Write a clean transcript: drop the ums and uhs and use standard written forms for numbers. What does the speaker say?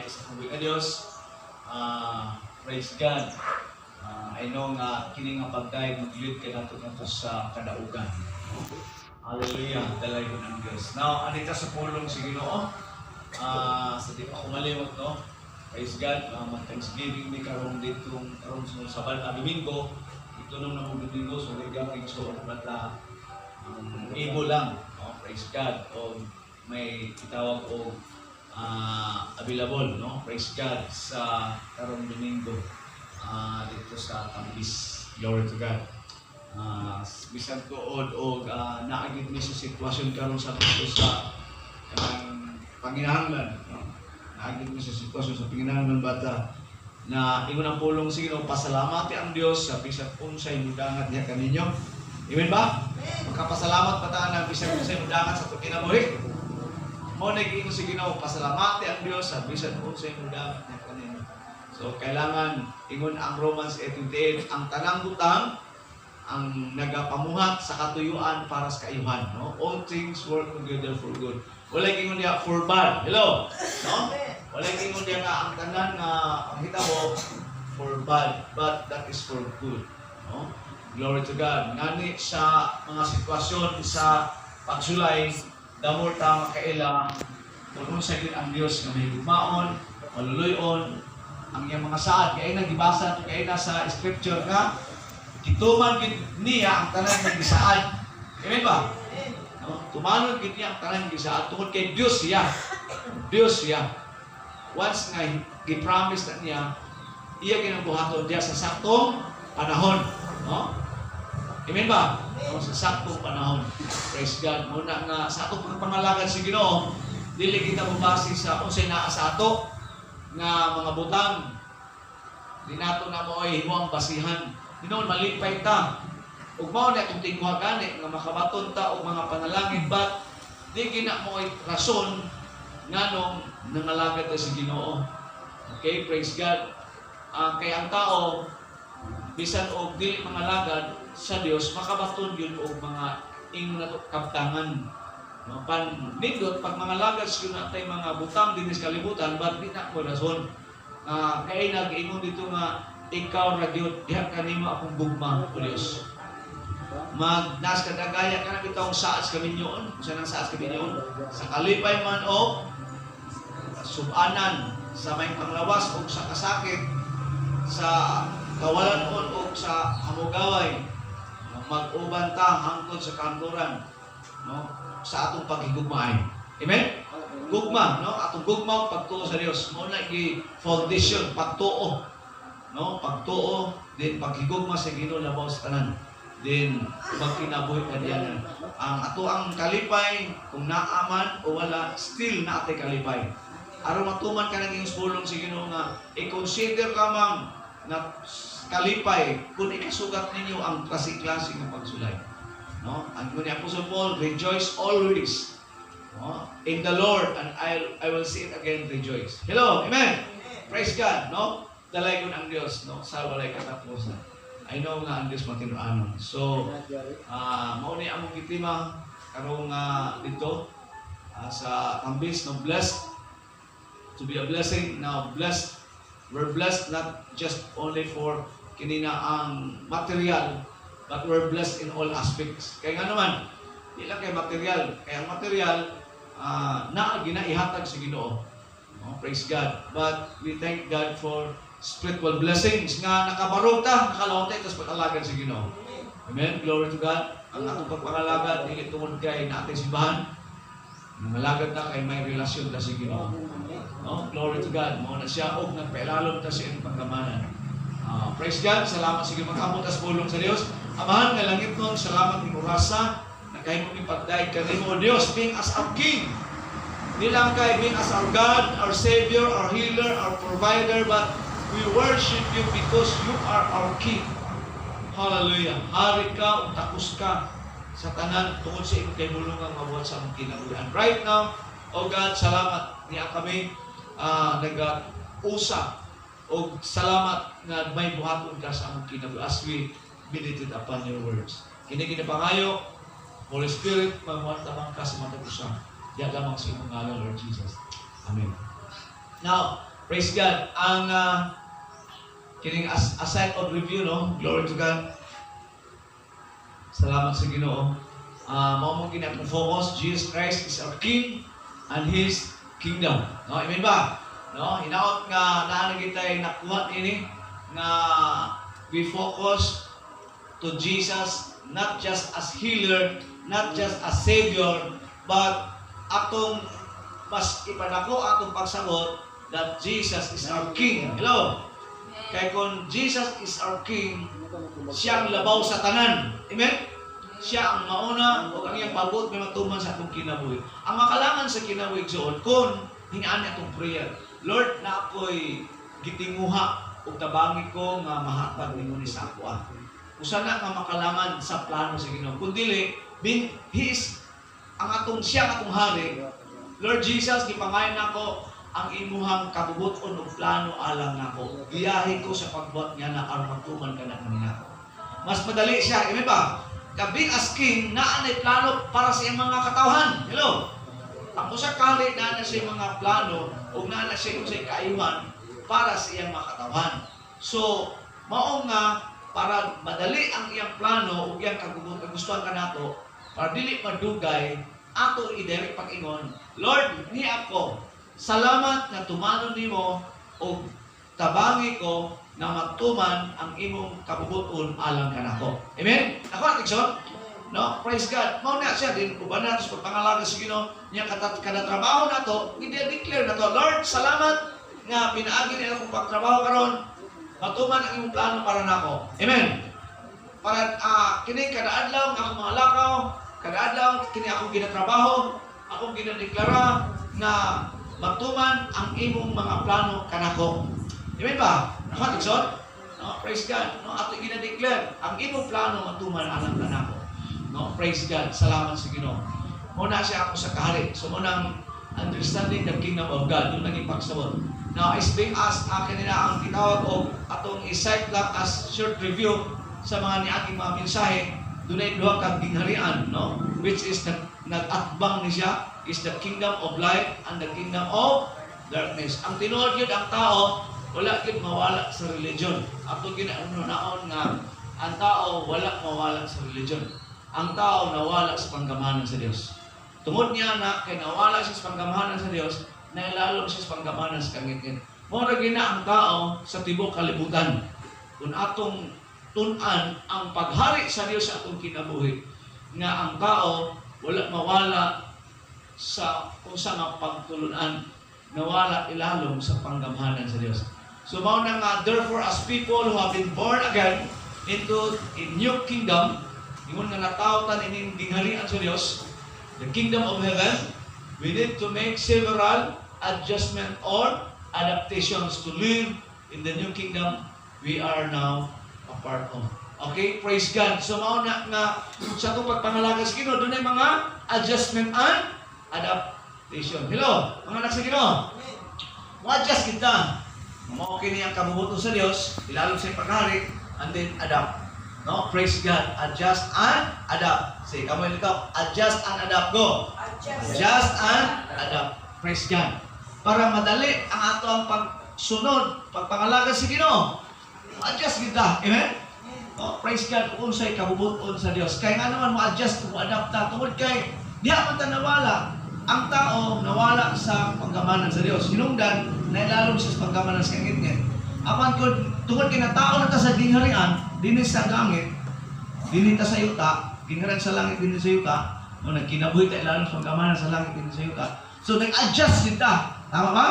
sa tubig na Diyos. Praise God. I know nga kini nga pagdaig mag-lead ka nato sa kadaugan. Hallelujah, dalay ko ng Diyos. Now, anita sa pulong si Ginoo. Sa di pa kumalimot, no? Praise God. Mag-Thanksgiving ni karong ditong karong sa Domingo. Ito nung namang Domingo, so nagagawin so bata ibo lang. No? Praise God. O may itawag o available, no? Praise God sa karong Domingo dito sa Tambis. Glory to God. Bisan ko o naagit mi sa sitwasyon karon sa dito sa Panginahanglan, no? Naagit mi sa sitwasyon sa Panginahanglan bata na ingon ang pulong sige no, pasalamati ang Dios sa bisan unsay mudangat niya kaninyo. Amen ba? Magkapasalamat pataan ang bisan unsay mudangat sa kinabuhi. Mo nag-ingon sige no, pasalamati ang Dios sa bisan unsay mudangat niya kaninyo. So kailangan ingon ang Romans 8:28 ang tanang butang ang nagapamuhat sa katuyuan para sa kaayuhan, no? All things work together for good. Wala ingon niya for bad. Hello? No? Wala ingon niya nga ang tanan nga pangita mo for bad, but that is for good, no? Glory to God. Ngani sa mga sitwasyon sa pagsulay, damor ta makaila kung sa gid ang Dios nga may gugmaon, maluluyon ang iyang mga saad kay nagibasa kay sa scripture nga gituman gid niya ang tanan nga gisaad. Amen ba? No? Tumanon gid niya ang tanan nga gisaad tungod kay Dios siya. Dios siya. Once nga gi-promise na niya, iya ginabuhaton diya sa saktong panahon, no? Amen ba? No, sa saktong panahon. Praise God. Muna nga sa atong pangalagan si Ginoo, dili kita mobase sa unsay naa sa ato nga mga butang. Di nato na mo ay himo ang basihan. Dinoon malipay ta. Ug mao na itong tingwa gani nga makabaton ta og mga panalangin but di gina mo ay rason nganong nangalagad ta si Ginoo. Okay, praise God. Kay ang tao bisan og dili mangalagad sa Dios makabaton gyud og mga ingon nato kaptangan. No, pan nindot pag mangalagad sa natay mga butang dinhi sa kalibutan but di na ko rason. Kay nag-ingon dito nga ikaw ra gyud diha kanimo akong gugma o Dios. Nas kadagaya ka na bitong saas kaminyoon, usa nang saas kaminyoon sa kalipay man o subanan sa may panglawas o sa kasakit sa kawalan o sa hamugaway mag-uban ta hangtod sa kanturan, no? Sa atong paghigugmaay. Amen? Gugma, no? Atong gugma pagtuo sa Dios mo na gi foundation pagtuo, no? Pagtuo din paghigugma sa Ginoo labaw sa tanan. Then magkinabuhi kaniya ang ato ang kalipay kung naaman o wala still na atay kalipay. Aron matuman ka naging pulong si Ginoo nga i-consider lamang na kalipay kung ikasugat ninyo ang klase-klase ng pagsulay, no? Ang ni Apostle Paul, rejoice always, no? In the Lord, and I will say it again, rejoice. Hello, amen. Praise God, no? Dalay ko ang Dios, no? Sa walay katapusan. I know nga ang Dios matinoanon. So, mao ni among itima karong dito sa Tambis, no? Blessed to be a blessing. Now, blessed, we're blessed not just only for kinina ang material, but we're blessed in all aspects. Kaya nga naman, di lang kay material. Kaya ang material, na ginaihatag sa Ginoo. No? Praise God. But we thank God for spiritual blessings nga nakabarog ta, nakalawang tayo, tapos pag-alagad sa Ginoo. Amen? Glory to God. Ang atong pagpangalagad, hindi tungod kay na ating simbahan. Nangalagad na kay may relasyon ta sa Ginoo. No? Glory to God. Muna siya og nagpailalom ta sa iyong pagkamanan. Praise God. Salamat sa iyong magkamot as pulong sa Dios. Amahan nga langit nun, salamat ni Murasa na kahit mo ipagdaig ka rin mo, Dios, being as our King. Hindi lang kay being as our God, our Savior, our Healer, our Provider, but we worship you because you are our King. Hallelujah. Hari ka, takos ka sa tanan tungod sa iyong kay mulungang mabuhat sa among kinabuhian. Right now, O God, salamat niya kami nag-usap o salamat na may buhaton ka sa among kinabuhian as we meditate upon your words. Kini ginapangayo, Holy Spirit, mamuhat ka sa matag-usap. Diya lamang sa imong ngalan, Lord Jesus. Amen. Now, Praise God. Ang kining aside of review, no? Glory to God. Salamat sa Ginoo. Mao mo gina akong focus, Jesus Christ is our King and His kingdom. No, amen ba? No, hinaot nga naa kitay nakuha ini nga we focus to Jesus not just as healer, not just as savior, but atong mas ipadako atong pagsagot that Jesus is our King. Hello. Kay kung Jesus is our King, siyang labaw sa tanan. Amen? Siya ang mauna o ang iyang pabot may matuman sa atong kinabuhi. Ang makalangan sa kinabuhi suod kung hingaan atong prayer. Lord, na ako'y gitinguha o tabangi ko nga mahatag nimo ni sa ako. Usa na nga makalangan sa plano sa Ginoo. Kung dili, He is ang atong siya atong hari. Lord Jesus, gipangayon nako ang imuhang kabubuton ug plano alang nako. Giyahi ko sa pagbuhat niya na aron matuman kana kanina. Mas madali siya, amen ba? Being as king, naa na plano para sa iyang mga katawhan. Hello. Ang usa ka hari naa na sa mga plano ug naa na siya unsay kaayuhan para sa iyang mga katawhan. So, mao nga para madali ang iyang plano ug iyang kagustuhan kanato, para dili madugay ato i-direct pag-ingon, Lord, ni ako salamat na tumanon nimo o tabangi ko na matuman ang imong kabubuton alang kanako. Amen? Ako ang tikson? No? Praise God. Mao na siya din uban na sa pagpangalaga sa Ginoo niya kada trabaho nato, i-declare nato, Lord, salamat nga pinaagi nila akong pagtrabaho karon, matuman ang imong plano para nako. Amen. Para kini kada adlaw nga akong mga lakaw, kada adlaw kini akong ginatrabaho, akong ginadeklara nga matuman ang imong mga plano kanako. Amen ba? Nakatigson? No, praise God. No, ato ginadeclare ang imong plano matuman alang kanako. No, praise God. Salamat sa Ginoo. Muna siya ako sa kahari. So munang understanding the kingdom of God. Doon naging pagsabot. Now, as being asked, kanina ang gitawag o atong i-cite lang as short review sa mga niaking mga mensahe, doon ay duha kang gingharian, no? Which is nag-atbang ni siya is the kingdom of light and the kingdom of darkness. Ang tinuod yun ang tao, wala yun mawala sa religion. Ato ginaunaon nga, ang tao wala mawala sa religion. Ang tao nawala sa panggamahanan sa Diyos. Tungod niya na kay nawala siya sa panggamahanan sa Diyos, nailalong siya sa panggamahanan sa kangit-ngit. Mura gina ang tao sa tibok kalibutan. Kung atong tunan ang paghari sa Diyos sa atong kinabuhi, nga ang tao wala mawala sa kung saan ang pagtulunan, nawala ilalong sa panggamahanan sa Diyos. So mao na nga, therefore as people who have been born again into a new kingdom, ingon nga natawtan ining dingharian sa Diyos, the kingdom of heaven, we need to make several adjustment or adaptations to live in the new kingdom we are now a part of. Okay, praise God. So mao na nga sa itong pagpangalaga sa Ginoo, doon ay mga adjustment and adaptation. Hello, mga anak sa Ginoo. Mo-adjust kita. Mao kini ang kabubuton sa Dios, ilalong sa paghari, and then adapt. No, praise God. Adjust and adapt. Say, kamoy nito, adjust and adapt. Go. Adjust and adapt. Praise God. Para madali ang ato ang pagsunod, pagpangalaga sa Ginoo. Adjust kita. Amen? Oh, praise God. Unsay kabubuton sa Dios. Kaya nga naman mo-adjust, mo-adapt ta. Tungod kay, diha man ta nawala. Ang tao nawala sa panggamahanan sa Dios. Hinungdan, nailalong sa panggamahanan sa kangit-ngit. Apan kung tungod kay na tao na ta sa gingharian, dinis sa langit, dinita sa yuta, gingharian sa langit, dinit sa yuta, o nagkinabuhi tayo ilalong sa panggamahanan sa langit, dinit sa yuta. So, nag-adjust kita. Tama ba?